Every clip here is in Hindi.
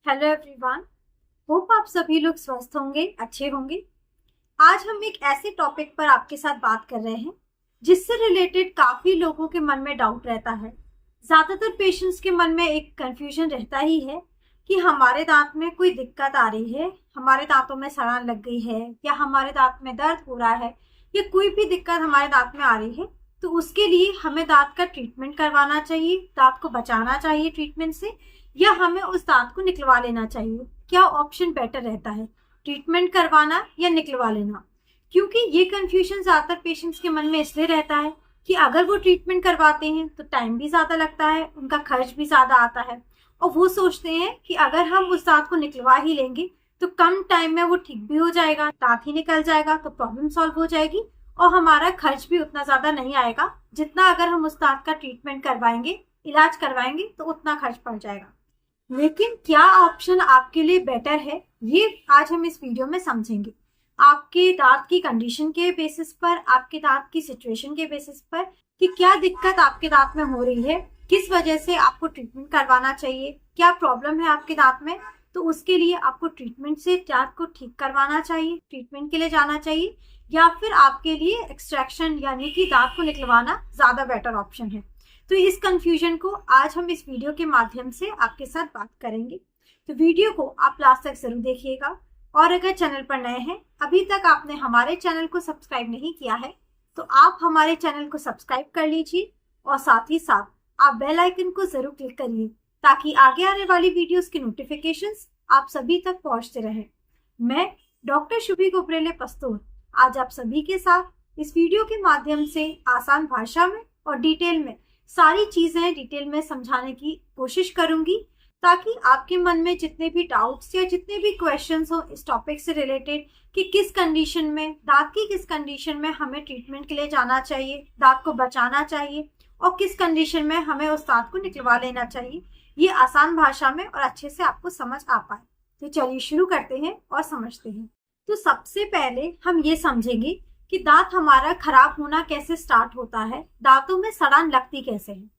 Hello everyone. होप आप सभी लोग स्वस्थ होंगे, अच्छे होंगे। आज हम एक ऐसे टॉपिक पर आपके साथ बात कर रहे हैं जिससे रिलेटेड काफी लोगों के मन में डाउट रहता है। ज्यादातर पेशेंट्स के मन में एक कंफ्यूजन रहता ही है कि हमारे दांत में कोई दिक्कत आ रही है, हमारे दांतों में सड़ान लग गई है या हमारे दांत में दर्द हो रहा है या कोई भी दिक्कत हमारे दांत में आ रही है, तो उसके लिए हमें दांत का ट्रीटमेंट करवाना चाहिए, दांत को बचाना चाहिए ट्रीटमेंट से, या हमें उस दांत को निकलवा लेना चाहिए। क्या ऑप्शन बेटर रहता है, ट्रीटमेंट करवाना या निकलवा लेना? क्योंकि ये कंफ्यूजन ज्यादातर पेशेंट्स के मन में इसलिए रहता है कि अगर वो ट्रीटमेंट करवाते हैं तो टाइम भी ज्यादा लगता है, उनका खर्च भी ज्यादा आता है, और वो सोचते हैं कि अगर हम उस दांत को निकलवा ही लेंगे तो कम टाइम में वो ठीक भी हो जाएगा, दांत ही निकल जाएगा तो प्रॉब्लम सॉल्व हो जाएगी और हमारा खर्च भी उतना ज्यादा नहीं आएगा जितना अगर हम उस दांत का ट्रीटमेंट करवाएंगे, इलाज करवाएंगे तो उतना खर्च पड़ जाएगा। लेकिन क्या ऑप्शन आपके लिए बेटर है, ये आज हम इस वीडियो में समझेंगे। आपके दांत की कंडीशन के बेसिस पर, आपके दांत की सिचुएशन के बेसिस पर, कि क्या दिक्कत आपके दांत में हो रही है, किस वजह से आपको ट्रीटमेंट करवाना चाहिए, क्या प्रॉब्लम है आपके दांत में, तो उसके लिए आपको ट्रीटमेंट से दांत को ठीक करवाना चाहिए, ट्रीटमेंट के लिए जाना चाहिए, या फिर आपके लिए एक्सट्रैक्शन यानी कि दांत को निकलवाना ज्यादा बेटर ऑप्शन है। तो इस कंफ्यूजन को आज हम इस वीडियो के माध्यम से आपके साथ बात करेंगे। तो वीडियो को आप लास्ट तक जरूर देखिएगा, और अगर चैनल पर नए हैं, अभी तक आपने हमारे चैनल को सब्सक्राइब नहीं किया है, तो आप हमारे चैनल को सब्सक्राइब कर लीजिए और साथ ही साथ आप बेल आइकन को जरूर क्लिक करिए ताकि आगे आने वाली वीडियोस की नोटिफिकेशंस आप सभी तक पहुंचते रहे। मैं डॉक्टर शुभी गोपरेले पस्तूर आज आप सभी के साथ इस वीडियो के माध्यम से आसान भाषा में और डिटेल में सारी चीजें डिटेल में समझाने की कोशिश करूंगी, ताकि आपके मन में जितने भी डाउट्स या जितने भी क्वेश्चंस हो इस टॉपिक से रिलेटेड कि किस कंडीशन में, दांत की किस कंडीशन में हमें ट्रीटमेंट के लिए जाना चाहिए, दांत को बचाना चाहिए, और किस कंडीशन में हमें उस दांत को निकलवा लेना चाहिए, ये आसान भाषा में और अच्छे से आपको समझ आ पाए। तो चलिए शुरू करते हैं और समझते हैं। तो सबसे पहले हम ये समझेंगे कि दांत हमारा खराब होना कैसे स्टार्ट होता है, दांतों में सड़ान लगती कैसे है।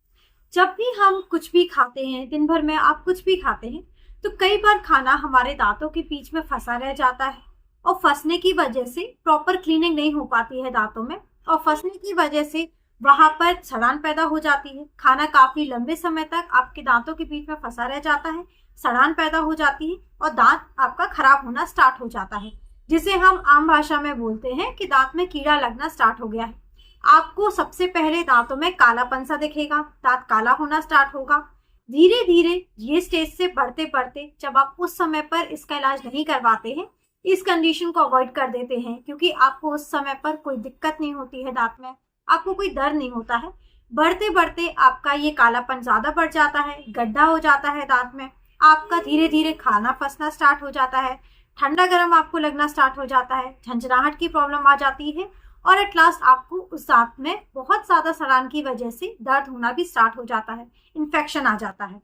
जब भी हम कुछ भी खाते हैं, दिन भर में आप कुछ भी खाते हैं, तो कई बार खाना हमारे दांतों के बीच में फंसा रह जाता है, और फंसने की वजह से प्रॉपर क्लीनिंग नहीं हो पाती है दांतों में, और फंसने की वजह से वहां पर सड़ान पैदा हो जाती है। खाना काफी लंबे समय तक आपके दांतों के बीच में फंसा रह जाता है, सड़ान पैदा हो जाती है और दांत आपका खराब होना स्टार्ट हो जाता है, जिसे हम आम भाषा में बोलते हैं कि दांत में कीड़ा लगना स्टार्ट हो गया है। आपको सबसे पहले दांतों में कालापन सा दिखेगा, दांत काला होना स्टार्ट होगा। धीरे धीरे ये स्टेज से बढ़ते बढ़ते जब आप उस समय पर इसका इलाज नहीं करवाते हैं, इस कंडीशन को अवॉइड कर देते हैं, क्योंकि आपको उस समय पर कोई दिक्कत नहीं होती है दांत में, आपको कोई दर्द नहीं होता है, बढ़ते बढ़ते आपका ये कालापन ज्यादा बढ़ जाता है, गड्ढा हो जाता है दांत में, आपका धीरे धीरे खाना फंसना स्टार्ट हो जाता है, ठंडा गर्म आपको लगना स्टार्ट हो जाता है, झंझनाहट की प्रॉब्लम आ जाती है, और एट लास्ट आपको उस दांत में बहुत ज्यादा सड़ान की वजह से दर्द होना भी स्टार्ट हो जाता है, इन्फेक्शन आ जाता है।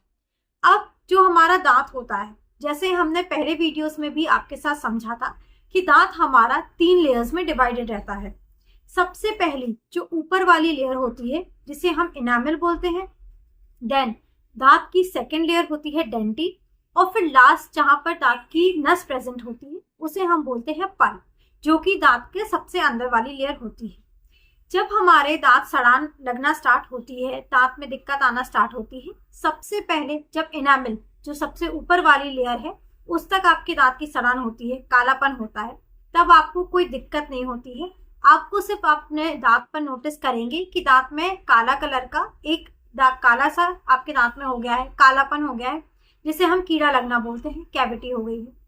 अब जो हमारा दांत होता है, जैसे हमने पहले वीडियोस में भी आपके साथ समझा था कि दांत हमारा 3 लेयर्स में डिवाइडेड रहता है। सबसे पहली जो ऊपर वाली लेयर होती है जिसे हम इनामल बोलते हैं, देन दांत की सेकेंड लेयर होती है डेंटिन, और फिर लास्ट जहां पर दांत की नस प्रेजेंट होती है उसे हम बोलते हैं पल्प, जो कि दांत के सबसे अंदर वाली लेयर होती है। जब हमारे दांत सड़ान लगना स्टार्ट होती है, दांत में दिक्कत आना स्टार्ट होती है, सबसे पहले जब इनामल जो सबसे ऊपर वाली लेयर है उस तक आपके दांत की सड़ान होती है, कालापन होता है, तब आपको कोई दिक्कत नहीं होती है। आपको सिर्फ अपने दांत पर नोटिस करेंगे कि दांत में काला कलर का एक काला सा आपके दांत में हो गया है, कालापन हो गया है, जिसे हम कीड़ा लगना बोलते हैं, कैविटी हो गई है।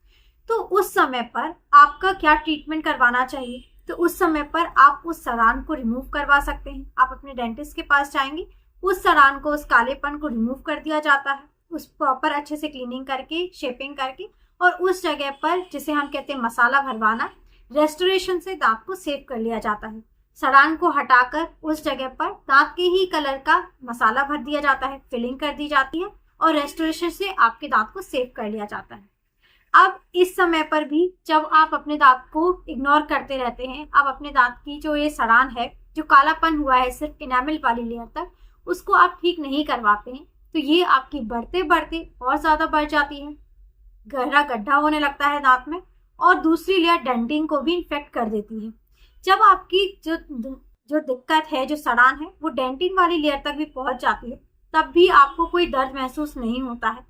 तो उस समय पर आपका क्या ट्रीटमेंट करवाना चाहिए? तो उस समय पर आप उस सड़ान को रिमूव करवा सकते हैं। आप अपने डेंटिस्ट के पास जाएंगे, उस सड़ान को, उस कालेपन को रिमूव कर दिया जाता है, उस प्रॉपर अच्छे से क्लीनिंग करके, शेपिंग करके, और उस जगह पर जिसे हम कहते हैं मसाला भरवाना, रेस्टोरेशन से दांत को सेव कर लिया जाता है। सड़ान को हटाकर उस जगह पर दांत के ही कलर का मसाला भर दिया जाता है, फिलिंग कर दी जाती है, और रेस्टोरेशन से आपके दांत को सेव कर लिया जाता है। अब इस समय पर भी जब आप अपने दांत को इग्नोर करते रहते हैं, आप अपने दांत की जो ये सड़ान है, जो कालापन हुआ है सिर्फ इनामल वाली लेयर तक, उसको आप ठीक नहीं करवाते हैं, तो ये आपकी बढ़ते बढ़ते और ज्यादा बढ़ जाती है। गहरा गड्ढा होने लगता है दांत में, और दूसरी लेयर डेंटिंग को भी इन्फेक्ट कर देती है। जब आपकी जो दिक्कत है, जो सड़ान है, वो डेंटिन वाली लेयर तक भी पहुंच जाती है, तब भी आपको कोई दर्द महसूस नहीं होता है।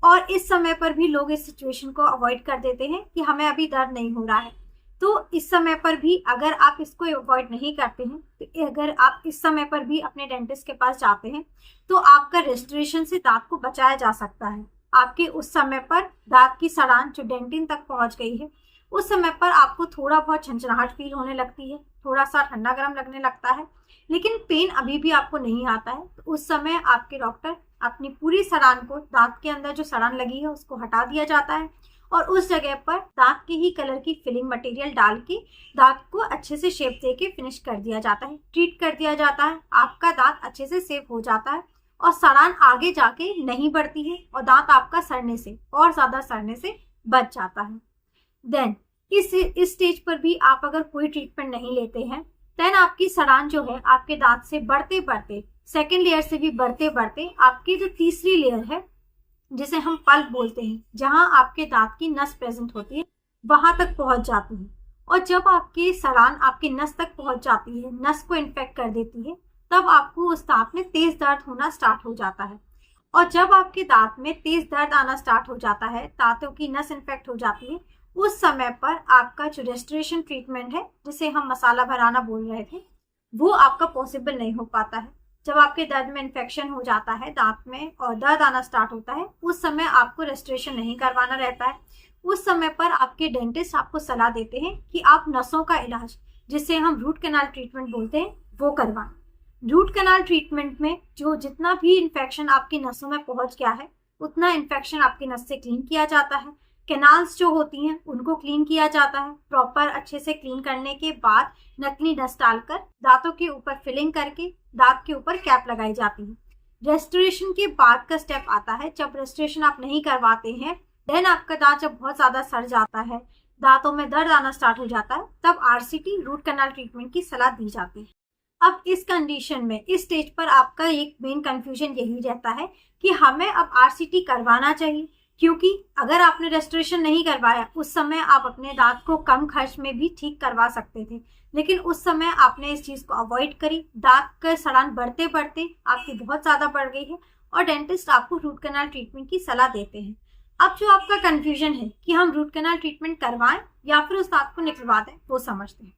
और इस समय पर भी लोग इस सिचुएशन को अवॉइड कर देते हैं कि हमें अभी दर्द नहीं हो रहा है। तो इस समय पर भी अगर आप इसको अवॉइड नहीं करते हैं, तो अगर आप इस समय पर भी अपने डेंटिस्ट के पास जाते हैं, तो आपका रेस्टोरेशन से दांत को बचाया जा सकता है। आपके उस समय पर दांत की सड़ान जो डेंटिन तक पहुंच गई है, उस समय पर आपको थोड़ा बहुत झंझनाहट फील होने लगती है, थोड़ा सा ठंडा गर्म लगने लगता है, लेकिन पेन अभी भी आपको नहीं आता है। तो उस समय आपके डॉक्टर अपनी पूरी सड़ान को, दांत के अंदर जो सड़ान लगी है उसको हटा दिया जाता है, और उस जगह पर दांत के ही कलर की फिलिंग मटेरियल डाल के दांत को अच्छे से शेप दे के फिनिश कर दिया जाता है, ट्रीट कर दिया जाता है। आपका दांत अच्छे से सेफ हो जाता है और सड़ान आगे जाके नहीं बढ़ती है, और दांत आपका सड़ने से और ज्यादा सड़ने से बच जाता है। देन इस स्टेज पर भी आप अगर कोई ट्रीटमेंट नहीं लेते हैं, देन आपकी सड़ान जो है आपके दांत से बढ़ते बढ़ते, सेकेंड लेयर से भी बढ़ते बढ़ते, आपकी जो तीसरी लेयर है जिसे हम पल्प बोलते हैं, जहां आपके दांत की नस प्रेजेंट होती है, वहां तक पहुंच जाती है। और जब आपकी सड़ान आपकी नस तक पहुंच जाती है, नस को इन्फेक्ट कर देती है, तब आपको उस दांत में तेज दर्द होना स्टार्ट हो जाता है। और जब आपके दांत में तेज दर्द आना स्टार्ट हो जाता है, दांतों की नस इन्फेक्ट हो जाती है, उस समय पर आपका जो रेस्टोरेशन ट्रीटमेंट है, जिसे हम मसाला भराना बोल रहे थे, वो आपका पॉसिबल नहीं हो पाता है। जब आपके दर्द में इन्फेक्शन हो जाता है दांत में और दर्द आना स्टार्ट होता है, उस समय आपको रेस्टोरेशन नहीं करवाना रहता है। उस समय पर आपके डेंटिस्ट आपको सलाह देते हैं कि आप नसों का इलाज, जिसे हम रूट कैनाल ट्रीटमेंट बोलते हैं, वो करवाएं। रूट कैनाल ट्रीटमेंट में जो जितना भी इन्फेक्शन आपकी नसों में पहुंच गया है, उतना इन्फेक्शन आपकी नस से क्लीन किया जाता है। कैनाल्स जो होती हैं उनको क्लीन किया जाता है। प्रॉपर अच्छे से क्लीन करने के बाद नकली नस डालकर दांतों के ऊपर फिलिंग करके दांत के ऊपर कैप लगाई जाती है। रेस्टोरेशन के बाद का स्टेप आता है, जब रेस्टोरेशन आप नहीं करवाते हैं, देन आपका दांत जब बहुत ज्यादा सड़ जाता है, दांतों में दर्द आना स्टार्ट हो जाता है, तब आरसीटी रूट कैनाल ट्रीटमेंट की सलाह दी जाती है। अब इस कंडीशन में, इस स्टेज पर आपका एक मेन कंफ्यूजन यही रहता है कि हमें अब आरसीटी करवाना चाहिए, क्योंकि अगर आपने रेस्टोरेशन नहीं करवाया, उस समय आप अपने दांत को कम खर्च में भी ठीक करवा सकते थे, लेकिन उस समय आपने इस चीज को अवॉइड करी। दांत का सड़ान बढ़ते बढ़ते आपकी बहुत ज्यादा बढ़ गई है, और डेंटिस्ट आपको रूट कैनाल ट्रीटमेंट की सलाह देते हैं। अब जो आपका कंफ्यूजन है कि हम रूट कैनाल ट्रीटमेंट करवाएं या फिर उस दांत को निकलवा दें, वो समझते हैं।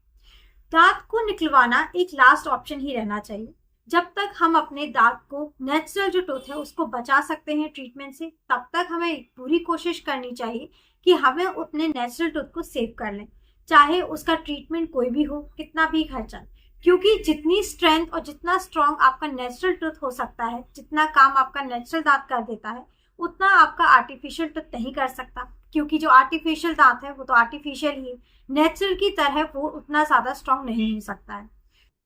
दांत को निकलवाना एक लास्ट ऑप्शन ही रहना चाहिए। जब तक हम अपने दांत को, नेचुरल जो टूथ है, उसको बचा सकते हैं ट्रीटमेंट से, तब तक हमें पूरी कोशिश करनी चाहिए कि हमें अपने नेचुरल टूथ को सेव कर लें, चाहे उसका ट्रीटमेंट कोई भी हो, कितना भी खर्चा। क्योंकि जितनी स्ट्रेंथ और जितना स्ट्रॉन्ग आपका नेचुरल टूथ हो सकता है, जितना काम आपका नेचुरल दांत कर देता है, उतना आपका आर्टिफिशियल टूथ नहीं कर सकता। क्योंकि जो आर्टिफिशियल दांत है वो तो आर्टिफिशियल ही, नेचुरल की तरह वो उतना ज्यादा स्ट्रॉन्ग नहीं हो सकता है।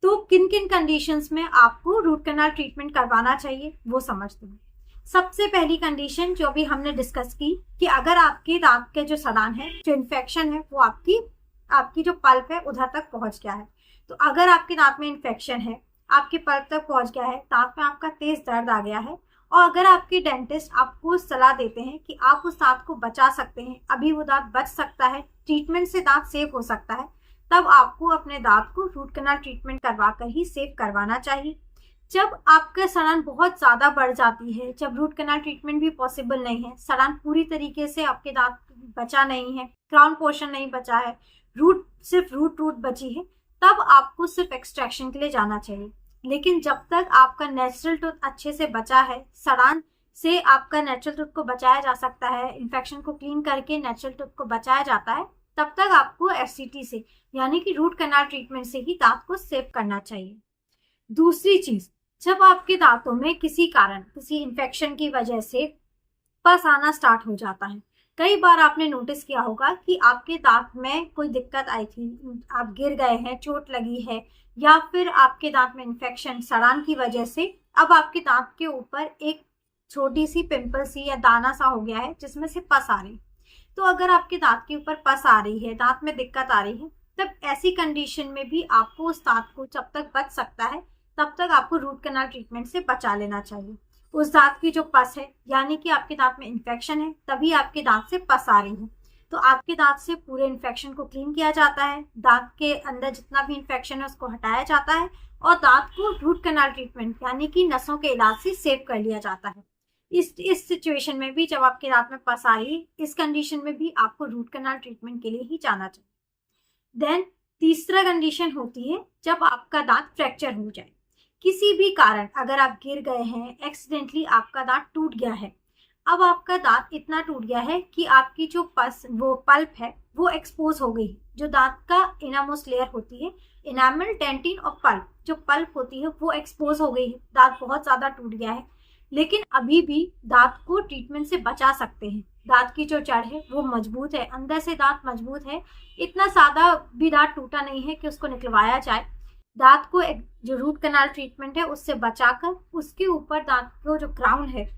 तो किन किन कंडीशंस में आपको रूट कैनाल ट्रीटमेंट करवाना चाहिए, वो समझते हैं। सबसे पहली कंडीशन जो भी हमने डिस्कस की, कि अगर आपके दांत के जो सड़ान है, जो इन्फेक्शन है, वो आपकी जो पल्प है उधर तक पहुंच गया है। तो अगर आपके दांत में इन्फेक्शन है, आपके पल्प तक पहुंच गया है, दांत में आपका तेज दर्द आ गया है, और अगर आपके डेंटिस्ट आपको सलाह देते हैं कि आप उस दांत को बचा सकते हैं, अभी वो दांत बच सकता है, ट्रीटमेंट से दांत सेफ हो सकता है, तब आपको अपने दांत को रूट कैनाल ट्रीटमेंट करवाकर ही सेव करवाना चाहिए। जब आपका सड़ान बहुत ज्यादा बढ़ जाती है, जब रूट कैनाल ट्रीटमेंट भी पॉसिबल नहीं है, सड़ान पूरी तरीके से आपके दांत बचा नहीं है, क्राउन पोर्शन नहीं बचा है, सिर्फ रूट बची है, तब आपको सिर्फ एक्सट्रैक्शन के लिए जाना चाहिए। लेकिन जब तक आपका नेचुरल टूथ अच्छे से बचा है, सड़ान से आपका नेचुरल टूथ को बचाया जा सकता है, इन्फेक्शन को क्लीन करके नेचुरल टूथ को बचाया जाता है, तब तक आपको एससीटी से, यानी कि रूट कैनाल ट्रीटमेंट से ही दांत को सेव करना चाहिए। दूसरी चीज, जब आपके दांतों में किसी कारण, किसी इन्फेक्शन की वजह से पस आना स्टार्ट हो जाता है, कई बार आपने नोटिस किया होगा कि आपके दांत में कोई दिक्कत आई थी, आप गिर गए हैं, चोट लगी है, या फिर आपके दांत में इन्फेक्शन, सड़ान की वजह से अब आपके दांत के ऊपर एक छोटी सी पिंपल सी या दाना सा हो गया है, जिसमें से पस आ रही। तो अगर आपके दांत के ऊपर पस आ रही है, दांत में दिक्कत आ रही है, तब ऐसी कंडीशन में भी आपको उस दांत को जब तक बच सकता है, तब तक आपको रूट कैनाल ट्रीटमेंट से बचा लेना चाहिए। उस दांत की जो पस है, यानी कि आपके दांत में इन्फेक्शन है, तभी आपके दांत से पस आ रही है। तो आपके दांत से पूरे इन्फेक्शन को क्लीन किया जाता है, दांत के अंदर जितना भी इन्फेक्शन है उसको हटाया जाता है और दांत को रूट कैनाल ट्रीटमेंट यानी कि नसों के इलाज से सेव कर लिया जाता है। इस सिचुएशन में भी जब आपके दांत में पस आ रही है, इस कंडीशन में भी आपको रूट कैनाल ट्रीटमेंट के लिए ही जाना चाहिए। देन तीसरा कंडीशन होती है जब आपका दांत फ्रैक्चर हो जाए। किसी भी कारण अगर आप गिर गए हैं, एक्सीडेंटली आपका दांत टूट गया है, अब आपका दांत इतना टूट गया है कि आपकी जो वो पल्प है वो एक्सपोज हो गई। जो दांत का इनामोस्ट लेयर होती है, इनामल, डेंटिन और पल्प, जो पल्प होती है वो एक्सपोज हो गई है, दांत बहुत ज्यादा टूट गया है। लेकिन अभी भी दांत को ट्रीटमेंट से बचा सकते हैं। दांत की जो जड़ है वो मजबूत है, अंदर से दांत मजबूत है, इतना सादा भी दांत टूटा नहीं है कि उसको निकलवाया जाए। दांत को एक जो रूट कैनाल ट्रीटमेंट है उससे बचाकर उसके ऊपर दांत को जो क्राउन है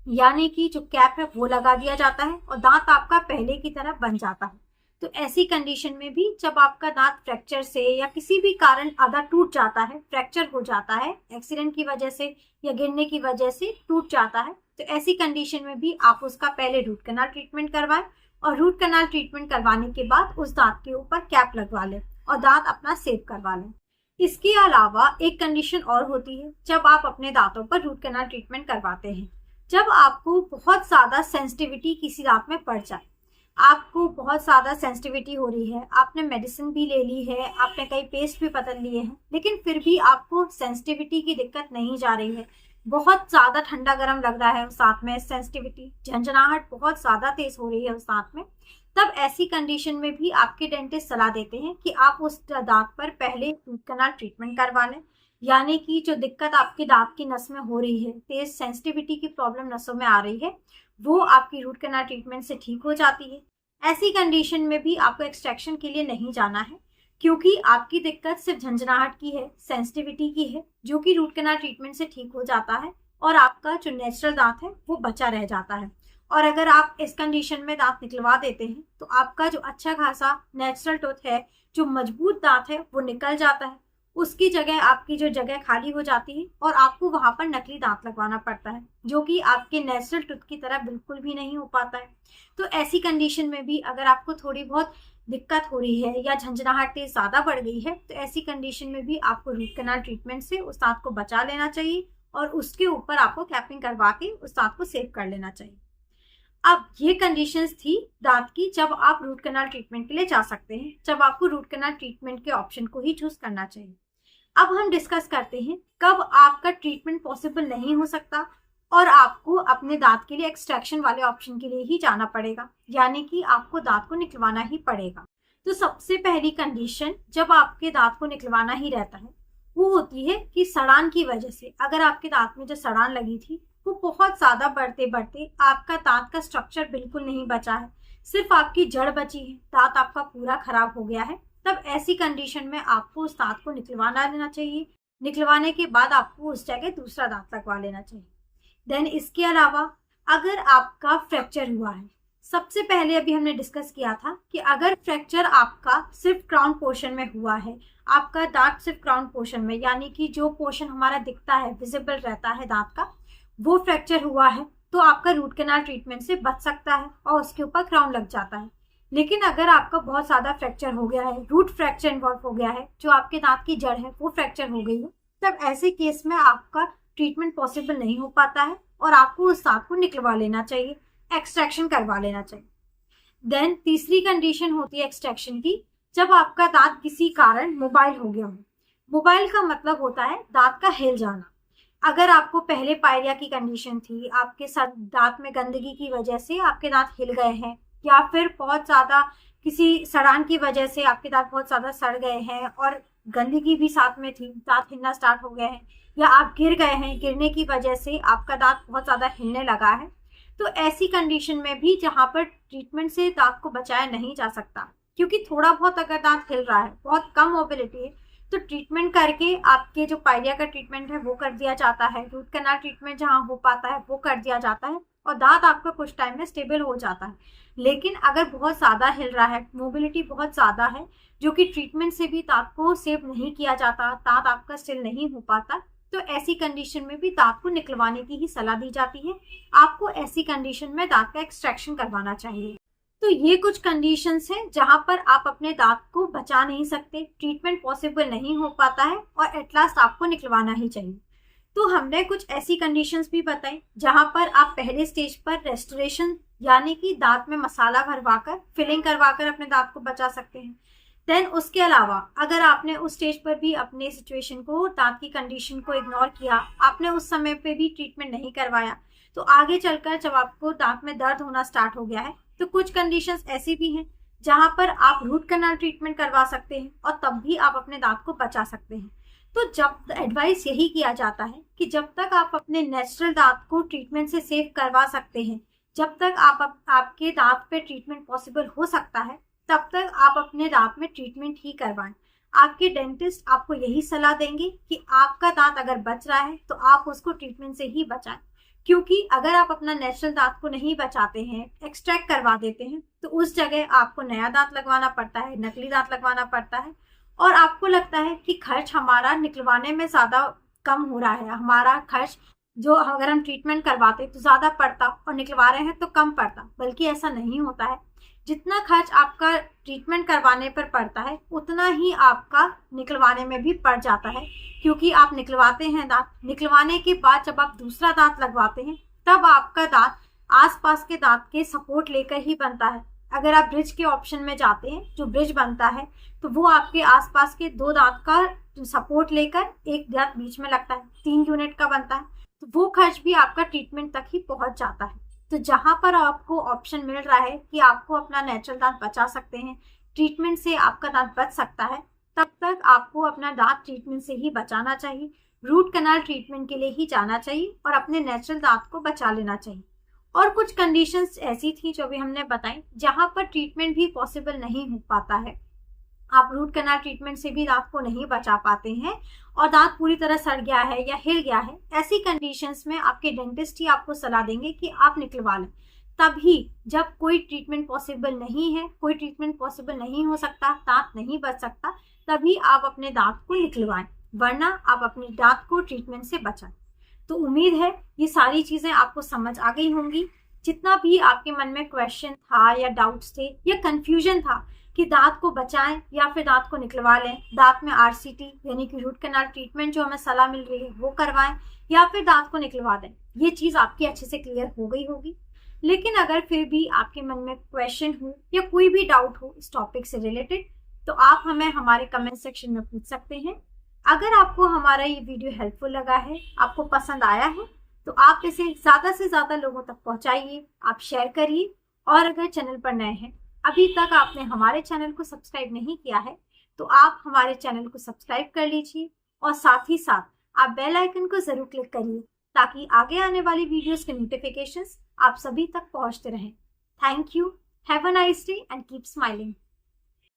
यानी कि जो कैप है वो लगा दिया जाता है और दांत आपका पहले की तरह बन जाता है। तो ऐसी कंडीशन में भी जब आपका दांत फ्रैक्चर से या किसी भी कारण आधा टूट जाता है, फ्रैक्चर हो जाता है, एक्सीडेंट की वजह से या गिरने की वजह से टूट जाता है, तो ऐसी कंडीशन में भी आप उसका पहले रूट कैनाल ट्रीटमेंट करवाएं और रूट कैनाल ट्रीटमेंट करवाने के बाद उस दांत के ऊपर कैप लगवा लें और दांत अपना सेव करवा लें। इसके अलावा एक कंडीशन और होती है जब आप अपने दांतों पर रूट कैनाल ट्रीटमेंट करवाते हैं। जब आपको बहुत ज्यादा सेंसिटिविटी किसी दांत में पड़ जाए, आपको बहुत ज्यादा सेंसिटिविटी हो रही है, आपने मेडिसिन भी ले ली है, आपने कई पेस्ट भी बदल लिए हैं, लेकिन फिर भी आपको सेंसिटिविटी की दिक्कत नहीं जा रही है, बहुत ज्यादा ठंडा गर्म लग रहा है उस दांत में, सेंसिटिविटी, झंझनाहट बहुत ज्यादा तेज हो रही है उस दांत में, तब ऐसी कंडीशन में भी आपके डेंटिस्ट सलाह देते हैं कि आप उस दांत पर पहले रूट कैनाल ट्रीटमेंट करवा लें। यानी कि जो दिक्कत आपकी दांत की नस में हो रही है, तेज सेंसिटिविटी की प्रॉब्लम नसों में आ रही है, वो आपकी रूट कैनाल ट्रीटमेंट से ठीक हो जाती है। ऐसी कंडीशन में भी आपको एक्सट्रैक्शन के लिए नहीं जाना है, क्योंकि आपकी दिक्कत सिर्फ झंझनाहट की है, सेंसिटिविटी की है, जो कि रूट कैनाल ट्रीटमेंट से ठीक हो जाता है और आपका जो नेचुरल दांत है वो बचा रह जाता है। और अगर आप इस कंडीशन में दांत निकलवा देते हैं तो आपका जो अच्छा खासा नेचुरल टूथ है, जो मजबूत दांत है, वो निकल जाता है, उसकी जगह आपकी जो जगह खाली हो जाती है और आपको वहां पर नकली दांत लगवाना पड़ता है, जो कि आपके नेचुरल टूथ की तरह बिल्कुल भी नहीं हो पाता है। तो ऐसी कंडीशन में भी अगर आपको थोड़ी बहुत दिक्कत हो रही है या झंझनाहट तेज ज्यादा बढ़ गई है, तो ऐसी कंडीशन में भी आपको रूट कैनाल ट्रीटमेंट से उस दांत को बचा लेना चाहिए और उसके ऊपर आपको कैपिंग करवा के उस दांत को सेव कर लेना चाहिए। अब ये कंडीशंस थी दांत की जब आप रूट कैनाल ट्रीटमेंट के लिए जा सकते हैं, जब आपको रूट कैनाल ट्रीटमेंट के ऑप्शन को ही चूज करना चाहिए। अब हम डिस्कस करते हैं कब आपका ट्रीटमेंट पॉसिबल नहीं हो सकता और आपको अपने दांत के लिए एक्सट्रैक्शन वाले ऑप्शन के लिए ही जाना पड़ेगा, यानी कि आपको दांत को निकलवाना ही पड़ेगा। तो सबसे पहली कंडीशन जब आपके दांत को निकलवाना ही रहता है वो होती है कि सड़ान की वजह से, अगर आपके दांत में जो सड़ान लगी थी वो बहुत ज्यादा बढ़ते बढ़ते आपका दांत का स्ट्रक्चर बिल्कुल नहीं बचा है, सिर्फ आपकी जड़ बची है, दांत आपका पूरा खराब हो गया है, तब ऐसी कंडीशन में आपको उस दांत को निकलवाना लेना चाहिए। निकलवाने के बाद आपको उस जगह दूसरा दांत लगवा लेना चाहिए। देन इसके अलावा अगर आपका फ्रैक्चर हुआ है, सबसे पहले अभी हमने डिस्कस किया था कि अगर फ्रैक्चर आपका सिर्फ क्राउन पोर्शन में हुआ है, आपका दांत सिर्फ क्राउन पोर्शन में, यानी कि जो पोर्शन हमारा दिखता है, विजिबल रहता है दांत का, वो फ्रैक्चर हुआ है, तो आपका रूट कैनाल ट्रीटमेंट से बच सकता है और उसके ऊपर क्राउन लग जाता है। लेकिन अगर आपका बहुत ज्यादा फ्रैक्चर हो गया है, रूट फ्रैक्चर इन्वॉल्व हो गया है, जो आपके दांत की जड़ है वो फ्रैक्चर हो गई है, तब ऐसे केस में आपका ट्रीटमेंट पॉसिबल नहीं हो पाता है और आपको उस दांत को निकलवा लेना चाहिए, एक्सट्रैक्शन करवा लेना चाहिए। देन तीसरी कंडीशन होती है एक्सट्रैक्शन की, जब आपका दांत किसी कारण मोबाइल हो गया हो। मोबाइल का मतलब होता है दांत का हिल जाना। अगर आपको पहले पायरिया की कंडीशन थी, आपके दांत में गंदगी की वजह से आपके दांत हिल गए हैं, या फिर बहुत ज्यादा किसी सड़ान की वजह से आपके दांत बहुत ज्यादा सड़ गए हैं और गंदगी भी साथ में थी, दांत हिलना स्टार्ट हो गए हैं, या आप गिर गए हैं, गिरने की वजह से आपका दांत बहुत ज्यादा हिलने लगा है, तो ऐसी कंडीशन में भी जहां पर ट्रीटमेंट से दांत को बचाया नहीं जा सकता, क्योंकि थोड़ा बहुत अगर दांत हिल रहा है, बहुत कम मोबिलिटी है, तो ट्रीटमेंट करके आपके जो पायरिया का ट्रीटमेंट है वो कर दिया जाता है, रूट कैनाल ट्रीटमेंट जहां हो पाता है वो कर दिया जाता है और दांत आपका कुछ टाइम में स्टेबल हो जाता है। लेकिन अगर बहुत ज्यादा हिल रहा है, मोबिलिटी बहुत ज्यादा है, जो कि ट्रीटमेंट से भी दांत को सेव नहीं किया जाता, दांत आपका स्टिल नहीं हो पाता, तो ऐसी कंडीशन में भी दांत को निकलवाने की ही सलाह दी जाती है। आपको ऐसी कंडीशन में दांत का एक्सट्रैक्शन करवाना चाहिए। तो ये कुछ कंडीशंस हैं जहां पर आप अपने दांत को बचा नहीं सकते, ट्रीटमेंट पॉसिबल नहीं हो पाता है और एट लास्ट आपको निकलवाना ही चाहिए। तो हमने कुछ ऐसी कंडीशंस भी बताई जहां पर आप पहले स्टेज पर रेस्टोरेशन यानी कि दांत में मसाला भरवाकर फिलिंग करवाकर अपने दांत को बचा सकते हैं। देन उसके अलावा अगर आपने उस स्टेज पर भी अपने सिचुएशन को, दांत की कंडीशन को इग्नोर किया, आपने उस समय पे भी ट्रीटमेंट नहीं करवाया, तो आगे चलकर जब आपको दांत में दर्द होना स्टार्ट हो गया है तो कुछ कंडीशंस ऐसी भी हैं जहां पर आप रूट कैनाल ट्रीटमेंट करवा सकते हैं और तब भी आप अपने दांत को बचा सकते हैं। तो जब एडवाइस यही किया जाता है कि जब तक आप अपने नेचुरल दांत को ट्रीटमेंट से सेव करवा सकते हैं, जब तक आपके दांत पे ट्रीटमेंट पॉसिबल हो सकता है, तब तक आप अपने दांत में ट्रीटमेंट ही करवाएं। आपके डेंटिस्ट आपको यही सलाह देंगे कि आपका दांत अगर बच रहा है तो आप उसको ट्रीटमेंट से ही बचाएं, क्योंकि अगर आप अपना नेचुरल दांत को नहीं बचाते हैं, एक्सट्रैक्ट करवा देते हैं, तो उस जगह आपको नया दांत लगवाना पड़ता है, नकली दांत लगवाना पड़ता है और आपको लगता है कि खर्च हमारा निकलवाने में ज़्यादा कम हो रहा है। हमारा खर्च जो अगर हम ट्रीटमेंट करवाते तो ज़्यादा पड़ता और निकलवा रहे हैं तो कम पड़ता, बल्कि ऐसा नहीं होता है। जितना खर्च आपका ट्रीटमेंट करवाने पर पड़ता है उतना ही आपका निकलवाने में भी पड़ जाता है, क्योंकि आप निकलवाते हैं दांत, निकलवाने के बाद जब आप दूसरा दांत लगवाते हैं तब आपका दांत आसपास के दांत के सपोर्ट लेकर ही बनता है। अगर आप ब्रिज के ऑप्शन में जाते हैं, जो ब्रिज बनता है तो वो आपके आसपास के 2 दांत का सपोर्ट लेकर एक दांत बीच में लगता है, 3 यूनिट का बनता है, तो वो खर्च भी आपका ट्रीटमेंट तक ही पहुंच जाता है। तो जहां पर आपको ऑप्शन मिल रहा है कि आपको अपना नेचुरल दांत बचा सकते हैं, ट्रीटमेंट से आपका दांत बच सकता है, तब तक आपको अपना दांत ट्रीटमेंट से ही बचाना चाहिए, रूट कैनाल ट्रीटमेंट के लिए ही जाना चाहिए और अपने नेचुरल दांत को बचा लेना चाहिए। और कुछ कंडीशंस ऐसी थी जो भी हमने बताई जहां पर ट्रीटमेंट भी पॉसिबल नहीं हो पाता है, आप रूट कैनाल ट्रीटमेंट से भी दांत को नहीं बचा पाते हैं और दांत पूरी तरह सड़ गया है या हिल गया है, ऐसी कंडीशंस में आपके डेंटिस्ट ही आपको सलाह देंगे कि आप निकलवा लें। तभी जब कोई ट्रीटमेंट पॉसिबल नहीं है, कोई ट्रीटमेंट पॉसिबल नहीं हो सकता, दांत नहीं बच सकता, तभी आप अपने दांत को निकलवाएं, वरना आप अपने दांत को ट्रीटमेंट से बचाएं। तो उम्मीद है ये सारी चीजें आपको समझ आ गई होंगी। जितना भी आपके मन में क्वेश्चन था या डाउट्स थे या कंफ्यूजन था कि दांत को बचाएं या फिर दांत को निकलवा लें, दांत में आरसीटी यानी कि रूट कैनाल ट्रीटमेंट जो हमें सलाह मिल रही है वो करवाएं या फिर दांत को निकलवा दें, ये चीज आपकी अच्छे से क्लियर हो गई होगी। लेकिन अगर फिर भी आपके मन में क्वेश्चन हो या कोई भी डाउट हो इस टॉपिक से रिलेटेड, तो आप हमें हमारे कमेंट सेक्शन में पूछ सकते हैं। अगर आपको हमारा ये वीडियो हेल्पफुल लगा है, आपको पसंद आया है, तो आप इसे ज़्यादा से ज़्यादा लोगों तक पहुंचाइए, आप शेयर करिए। और अगर चैनल पर नए हैं, अभी तक आपने हमारे चैनल को सब्सक्राइब नहीं किया है, तो आप हमारे चैनल को सब्सक्राइब कर लीजिए और साथ ही साथ आप बेल आइकन को ज़रूर क्लिक करिए ताकि आगे आने वाली वीडियोस के नोटिफिकेशंस आप सभी तक पहुंचते रहें। Thank you, have a nice day and keep smiling.